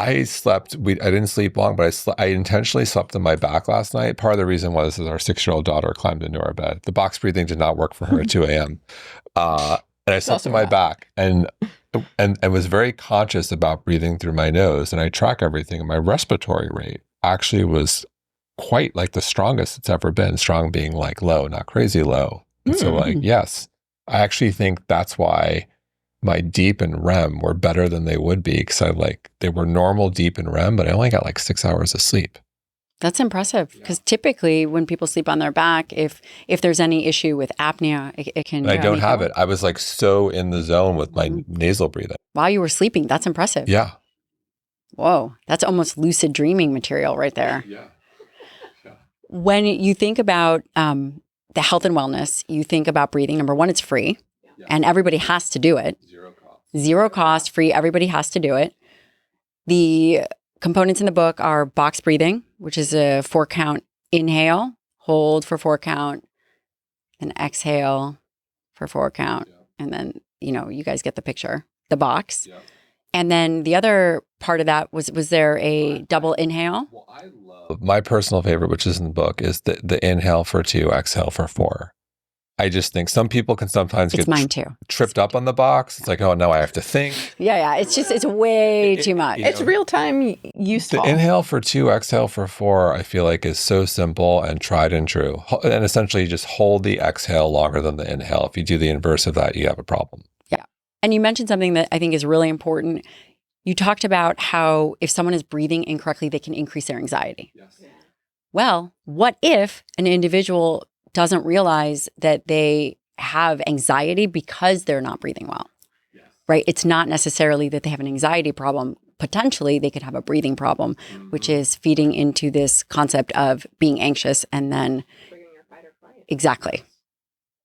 I didn't sleep long, but I intentionally slept on my back last night. Part of the reason was that our 6-year-old daughter climbed into our bed. The box breathing did not work for her at 2 a.m. And I slept on my back and was very conscious about breathing through my nose. And I track everything. And my respiratory rate actually was quite like the strongest it's ever been. Strong being like low, not crazy low. And so like, yes, I actually think that's why my deep and REM were better than they would be, because they were normal deep and REM, but I only got like 6 hours of sleep. That's impressive, because typically when people sleep on their back, if there's any issue with apnea, it can. I don't have it. I was like so in the zone with my nasal breathing. While you were sleeping, that's impressive. Yeah. Whoa, that's almost lucid dreaming material right there. Yeah. When you think about the health and wellness, you think about breathing. Number one, it's free, and everybody has to do it. Zero cost, free. Everybody has to do it. The components in the book are box breathing, which is a 4-count inhale, hold for 4 count, then exhale for 4 count. And then, you guys get the picture, the box. Yeah. And then the other part of that was there a double inhale? Well, I love my personal favorite, which is in the book, is the inhale for 2, exhale for 4. I just think some people can sometimes get tripped up on the box. It's like, oh, no, I have to think. Yeah. It's way too much. It's real time useful. The inhale for 2, exhale for 4, I feel like is so simple and tried and true. And essentially you just hold the exhale longer than the inhale. If you do the inverse of that, you have a problem. Yeah. And you mentioned something that I think is really important. You talked about how if someone is breathing incorrectly, they can increase their anxiety. Yes. Well, what if an individual doesn't realize that they have anxiety because they're not breathing well, right? It's not necessarily that they have an anxiety problem. Potentially, they could have a breathing problem, which is feeding into this concept of being anxious and then Triggering your fight or flight. Exactly.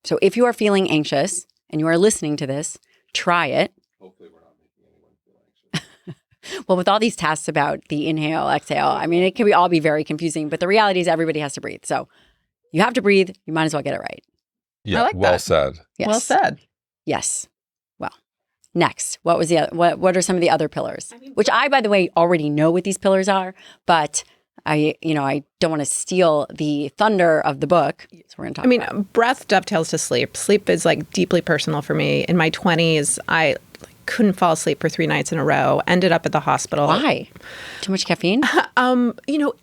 So if you are feeling anxious and you are listening to this, try it. Hopefully we're not making anyone feel anxious. Well, with all these tasks about the inhale, exhale, I mean, it can all be very confusing, but the reality is everybody has to breathe. So you have to breathe. You might as well get it right. Yeah, well said. Yes. Well said. Yes. Well, next, what was the other, what are some of the other pillars? Which I, by the way, already know what these pillars are, but I don't want to steal the thunder of the book. So we're going to talk about breath dovetails to sleep. Sleep is like deeply personal for me. In my 20s, I couldn't fall asleep for 3 nights in a row, ended up at the hospital. Why? Too much caffeine?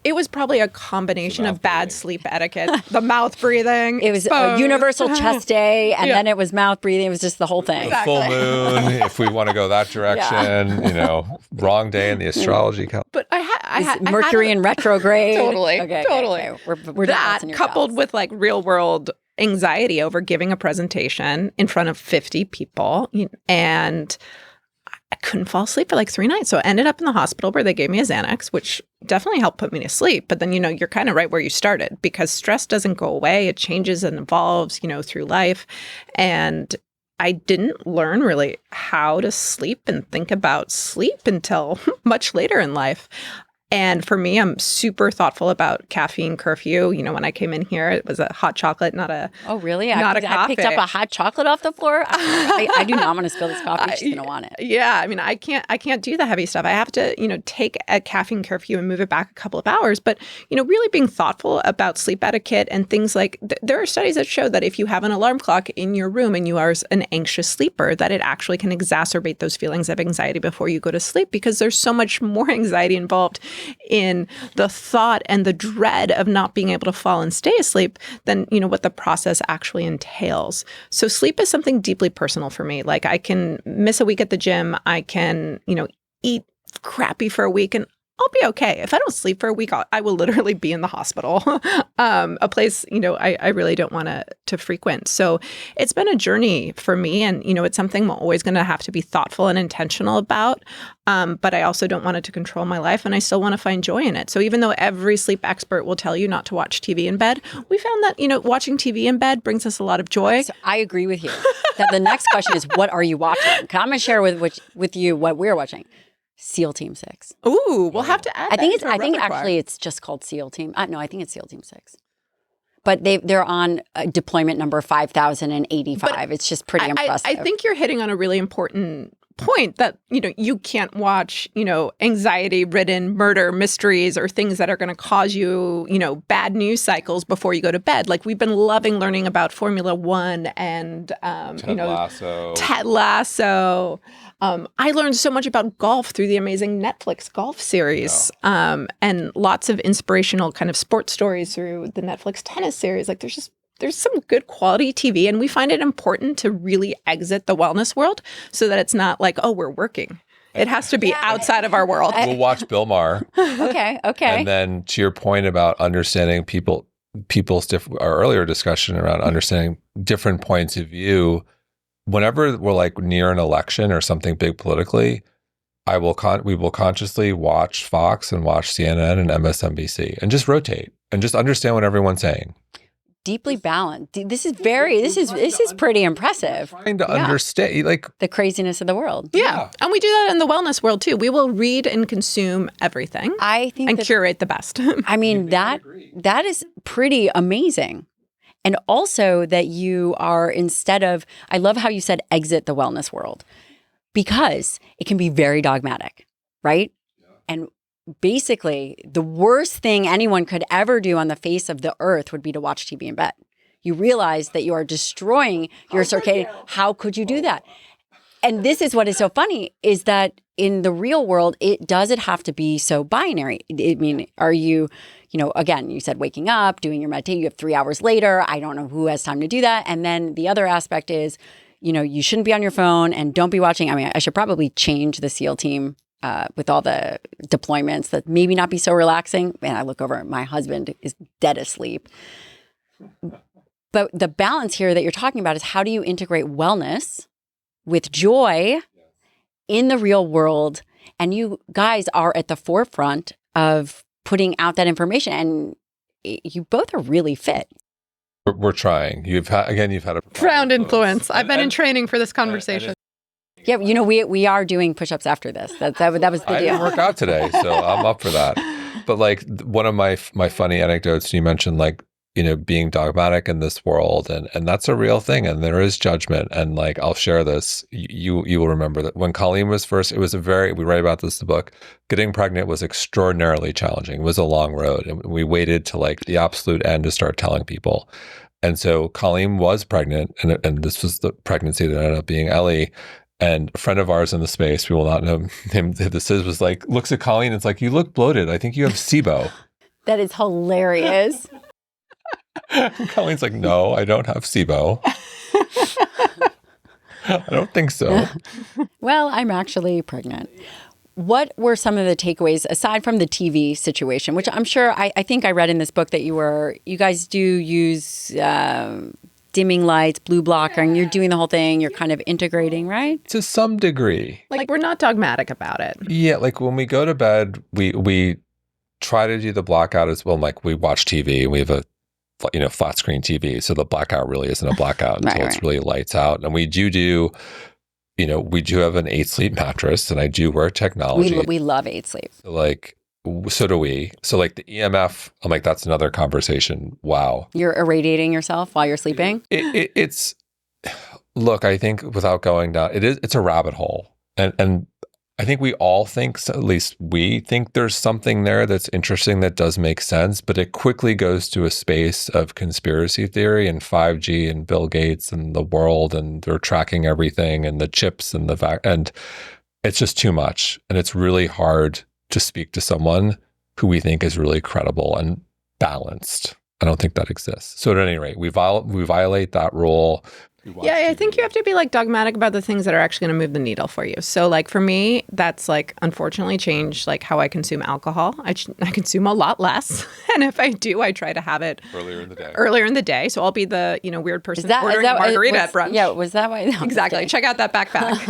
It was probably a combination of bad sleep etiquette, the mouth breathing. It was a universal chest day, and then it was mouth breathing. It was just the whole thing. Exactly. Full moon, if we want to go that direction, wrong day in the astrology calendar. But I had Mercury in retrograde. Totally. Okay. We're that coupled with like real world anxiety over giving a presentation in front of 50 people, and I couldn't fall asleep for like 3 nights. So I ended up in the hospital where they gave me a Xanax, which definitely helped put me to sleep. But then, you're kind of right where you started, because stress doesn't go away. It changes and evolves, through life. And I didn't learn really how to sleep and think about sleep until much later in life. And for me, I'm super thoughtful about caffeine curfew. When I came in here, it was a hot chocolate, not a Oh, really? Not a coffee. I picked up a hot chocolate off the floor. I do not want to spill this coffee. She's going to want it. Yeah. I can't do the heavy stuff. I have to, take a caffeine curfew and move it back a couple of hours. But, really being thoughtful about sleep etiquette and things like there are studies that show that if you have an alarm clock in your room and you are an anxious sleeper, that it actually can exacerbate those feelings of anxiety before you go to sleep, because there's so much more anxiety involved in the thought and the dread of not being able to fall and stay asleep than, what the process actually entails. So sleep is something deeply personal for me. Like I can miss a week at the gym. I can, eat crappy for a week and I'll be okay. If I don't sleep for a week, I will literally be in the hospital, a place, I really don't want to frequent. So it's been a journey for me. And, it's something I'm always going to have to be thoughtful and intentional about. But I also don't want it to control my life. And I still want to find joy in it. So even though every sleep expert will tell you not to watch TV in bed, we found that, watching TV in bed brings us a lot of joy. So I agree with you. Now, the next question is, what are you watching? I'm going to share with you what we're watching. SEAL Team 6. Ooh, we'll have to add I think actually it's just called SEAL Team. No, I think it's SEAL Team 6. But they're on deployment number 5,085. It's just pretty impressive. I think you're hitting on a really important point that, you can't watch, anxiety-ridden murder mysteries or things that are going to cause you, bad news cycles before you go to bed. Like, we've been loving learning about Formula One and, Ted Lasso. I learned so much about golf through the amazing Netflix golf series, and lots of inspirational kind of sports stories through the Netflix tennis series. Like, there's some good quality TV, and we find it important to really exit the wellness world so that it's not like, oh, we're working. It has to be outside of our world. We'll watch Bill Maher. Okay. And then to your point about understanding people's our earlier discussion around understanding different points of view, whenever we're like near an election or something big politically, we will consciously watch Fox and watch CNN and MSNBC and just rotate and just understand what everyone's saying. Deeply balanced. This is pretty impressive. Trying to understand like the craziness of the world. Yeah. And we do that in the wellness world too. We will read and consume everything. I think and curate the best. I mean, that is pretty amazing. And also that you are, instead of, I love how you said exit the wellness world, because it can be very dogmatic, right? Yeah. And basically, the worst thing anyone could ever do on the face of the earth would be to watch TV in bed. You realize that you are destroying your circadian. How could you do that? And this is what is so funny, is that in the real world, it have to be so binary. I mean, are you, again, you said waking up, doing your meditation, you have 3 hours later. I don't know who has time to do that. And then the other aspect is, you shouldn't be on your phone and don't be watching. I mean, I should probably change the SEAL team with all the deployments that maybe not be so relaxing. And I look over, my husband is dead asleep. But the balance here that you're talking about is, how do you integrate wellness with joy in the real world? And you guys are at the forefront of putting out that information, and you both are really fit. We're trying. You've had a profound influence. I've been in training for this conversation. Yeah, we are doing push-ups after this. That was the deal. I didn't work out today, so I'm up for that. But like, one of my funny anecdotes, you mentioned like, being dogmatic in this world, and that's a real thing, and there is judgment. And like, I'll share this. You will remember that when Colleen was first, we write about this in the book. Getting pregnant was extraordinarily challenging. It was a long road, and we waited to like the absolute end to start telling people. And so Colleen was pregnant, and this was the pregnancy that ended up being Ellie. And a friend of ours in the space, we will not know him who this is, was like, looks at Colleen and it's like, you look bloated. I think you have SIBO. That is hilarious. Colleen's like, no, I don't have SIBO. I don't think so. Well, I'm actually pregnant. What were some of the takeaways, aside from the TV situation, which I'm sure, I think I read in this book that you guys do use dimming lights, blue blocker, and you're doing the whole thing. You're kind of integrating, right? To some degree. Like, we're not dogmatic about it. Yeah, like when we go to bed, we try to do the blackout as well. Like, we watch TV, and we have a flat screen TV, so the blackout really isn't a blackout until it's really lights out. And we do we do have an 8 Sleep mattress, and I do wear technology. We love 8 Sleep. So do we. So like the EMF, I'm like, that's another conversation. Wow. You're irradiating yourself while you're sleeping? It's look, I think without going down, it's a rabbit hole. And I think we all think, so at least we think there's something there that's interesting, that does make sense, but it quickly goes to a space of conspiracy theory and 5G and Bill Gates and the world, and they're tracking everything and the chips and and it's just too much. And it's really hard to speak to someone who we think is really credible and balanced. I don't think that exists. So at any rate, we violate that rule. Yeah, I think you have to be like dogmatic about the things that are actually going to move the needle for you. So like for me, that's like unfortunately changed like how I consume alcohol. I consume a lot less. And if I do, I try to have it earlier in the day. So I'll be the, weird person ordering a margarita at brunch. Yeah, was that why? Exactly. Check out that backpack.